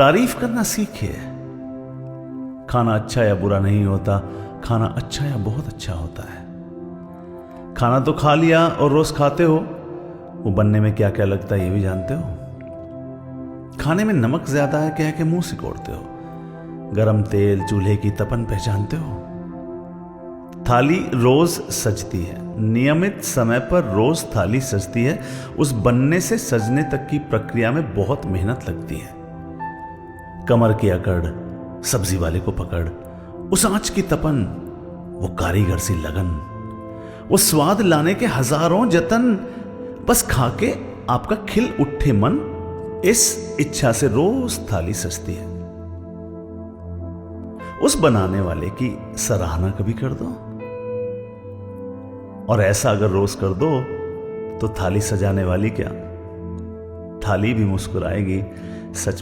तारीफ करना सीखिए। खाना अच्छा या बुरा नहीं होता, खाना अच्छा या बहुत अच्छा होता है। खाना तो खा लिया और रोज खाते हो, वो बनने में क्या क्या लगता है ये भी जानते हो। खाने में नमक ज्यादा है क्या है कि मुंह सिकोड़ते हो। गरम तेल, चूल्हे की तपन पहचानते हो। थाली रोज सजती है, नियमित समय पर रोज थाली सजती है। उस बनने से सजने तक की प्रक्रिया में बहुत मेहनत लगती है। कमर की अकड़, सब्जी वाले को पकड़, उस आंच की तपन, वो कारीगर सी लगन, वो स्वाद लाने के हजारों जतन, बस खाके आपका खिल उठे मन, इस इच्छा से रोज थाली सजती है। उस बनाने वाले की सराहना कभी कर दो, और ऐसा अगर रोज कर दो तो थाली सजाने वाली क्या, थाली भी मुस्कुराएगी। सच